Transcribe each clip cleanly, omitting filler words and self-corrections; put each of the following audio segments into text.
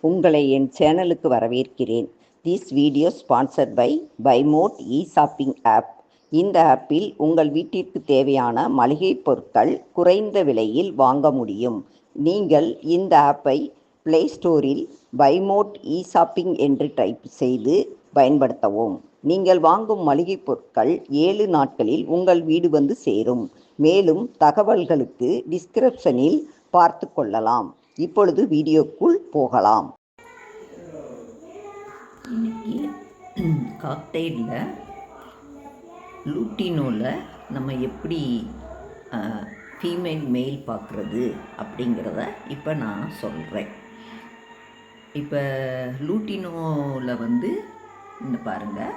உங்களை என் சேனலுக்கு வரவேற்கிறேன். This video sponsored by Bymot e shopping app. இந்த ஆப்பில் உங்கள் வீட்டிற்கு தேவையான மளிகை பொருட்கள் குறைந்த விலையில் வாங்க முடியும். நீங்கள் இந்த ஆப்பை பிளே ஸ்டோரில் பைமோட் இ-ஷாப்பிங் என்று டைப் செய்து பயன்படுத்தவும். நீங்கள் வாங்கும் மளிகை பொருட்கள் 7 நாட்களில் உங்கள் வீடு வந்து சேரும். மேலும் தகவல்களுக்கு டிஸ்கிரிப்ஷனில் பார்த்து கொள்ளலாம். இப்பொழுது வீடியோக்குள் போகலாம். இன்னைக்கு காக்டெயிலில் லூட்டினோவில் நம்ம எப்படி ஃபீமேல் மெயில் பார்க்குறது அப்படிங்கிறத இப்போ நான் சொல்கிறேன். இப்போ லூட்டினோவில் வந்து இந்த பாருங்கள்,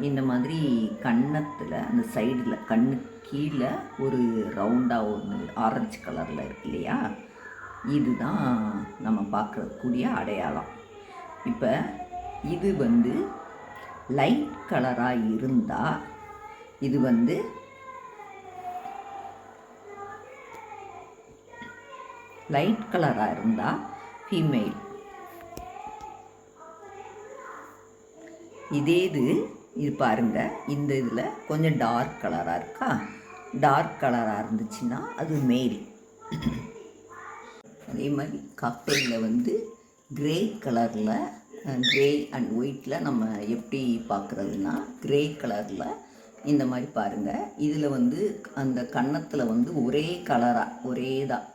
இந்த மாதிரி கன்னத்தில் அந்த சைடில் கண்ணு கீழே ஒரு ரவுண்டாக ஒன்று ஆரஞ்சு கலரில் இருக்கு இல்லையா, இதுதான் நம்ம பார்க்கக்கூடிய அடையாளம். இப்போ இது வந்து லைட் கலராக இருந்தால் இது வந்து லைட் கலராக இருந்தால் ஃபீமேல். இது பாருங்கள், இந்த இதில் கொஞ்சம் டார்க் கலராக இருக்கா, டார்க் கலராக இருந்துச்சுன்னா அது மேல். அதே மாதிரி காக்டெயிலில் வந்து கிரே கலரில், கிரே அண்ட் ஒயிட்டில் நம்ம எப்படி பார்க்குறதுனா, கிரே கலரில் இந்த மாதிரி பாருங்கள். இதில் வந்து அந்த கன்னத்தில் வந்து ஒரே கலராக ஒரே தான்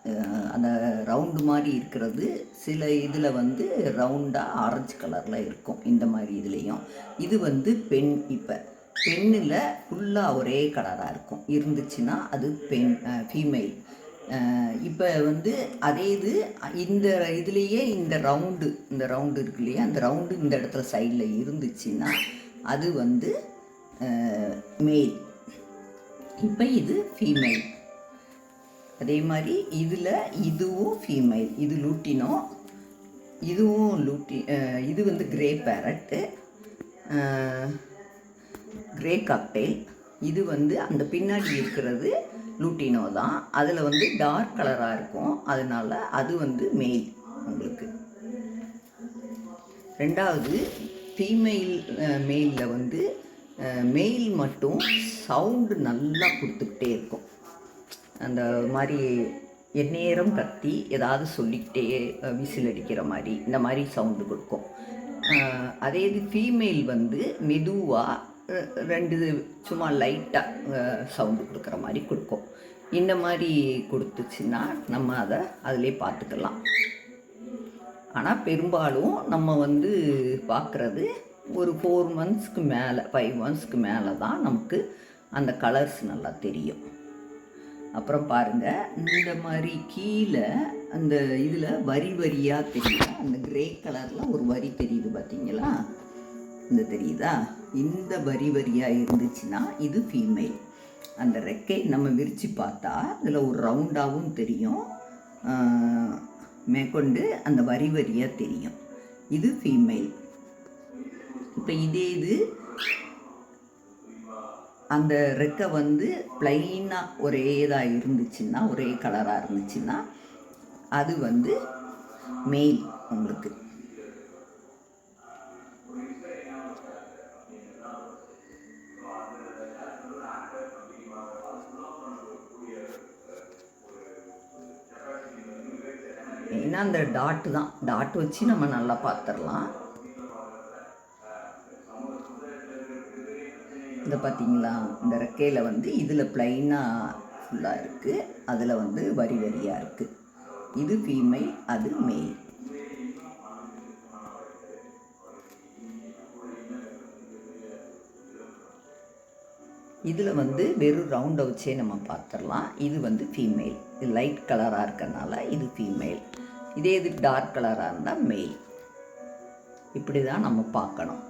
அந்த ரவுண்டு மாதிரி இருக்கிறது. சில இதில் வந்து ரவுண்டாக ஆரஞ்சு கலரில் இருக்கும். இந்த மாதிரி இதுலேயும் இது வந்து பெண். இப்போ பெண்ணில் ஃபுல்லாக ஒரே கலராக இருக்கும் இருந்துச்சுன்னா அது பெண், ஃபீமேல். இப்போ வந்து அதே இது இந்த இதுலேயே இந்த ரவுண்டு இருக்கு இல்லையா, அந்த ரவுண்டு இந்த இடத்துல சைடில் இருந்துச்சுன்னா அது வந்து மேல். இப்போ இது ஃபீமேல். அதே மாதிரி இதில் இதுவும் ஃபீமேல். இது லூட்டினோ, இதுவும் இது வந்து கிரே பேரட்டு, கிரே காக்டெயில். இது வந்து அந்த பின்னாடி இருக்கிறது லூட்டினோ தான். அதில் வந்து டார்க் கலராக இருக்கும், அதனால் அது வந்து மேல் உங்களுக்கு. ரெண்டாவது ஃபீமேல் மெயிலில் வந்து மெயில் மட்டும் சவுண்டு நல்லா கொடுத்துக்கிட்டே இருக்கும். அந்த மாதிரி எந்நேரம் கத்தி ஏதாவது சொல்லிக்கிட்டே விசில் அடிக்கிற மாதிரி இந்த மாதிரி சவுண்டு கொடுக்கும். அதே இது ஃபீமேல் வந்து மெதுவாக 2 சும்மா லைட்டாக சவுண்டு கொடுக்குற மாதிரி கொடுக்கும். இந்த மாதிரி கொடுத்துச்சுன்னா நம்ம அதை அதிலே பார்த்துக்கலாம். ஆனால் பெரும்பாலும் நம்ம வந்து பார்க்குறது ஒரு 4 மந்த்ஸ்க்கு மேலே, 5 மந்த்ஸ்க்கு மேலே தான் நமக்கு அந்த கலர்ஸ் நல்லா தெரியும். அப்புறம் பாருங்கள், இந்த மாதிரி கீழே அந்த இதில் வரி வரியாக தெரியும். அந்த கிரே கலரில் ஒரு வரி தெரியுது பார்த்தீங்களா, இந்த தெரியுதா, இந்த வரி வரியாக இருந்துச்சுன்னா இது ஃபீமேல். அந்த ரெக்கை நம்ம விரித்து பார்த்தா அதில் ஒரு ரவுண்டாகவும் தெரியும், மேற்கொண்டு அந்த வரி வரியாக தெரியும், இது ஃபீமேல். இப்போ இதே இது அந்த ரெக்கை வந்து ப்ளைனாக ஒரே இதாக இருந்துச்சுன்னா, ஒரே கலராக இருந்துச்சுன்னா அது வந்து மேல் உங்களுக்கு. மெயினாக அந்த டாட் வச்சு நம்ம நல்லா பார்த்துடலாம். இந்த பார்த்தீங்களா, இந்த ரெக்கையில் வந்து இதில் ப்ளைனாக ஃபுல்லாக இருக்குது, அதில் வந்து வரி வரியாக இருக்குது. இது ஃபீமேல், அது மேல். இதில் வந்து வெறும் ரவுண்டை வச்சே நம்ம பார்த்துடலாம். இது வந்து ஃபீமேல். இது லைட் கலராக இருக்கிறதுனால இது ஃபீமேல். இதே இது டார்க் கலராக இருந்தால் மேல். இப்படி தான் நம்ம பார்க்கணும்.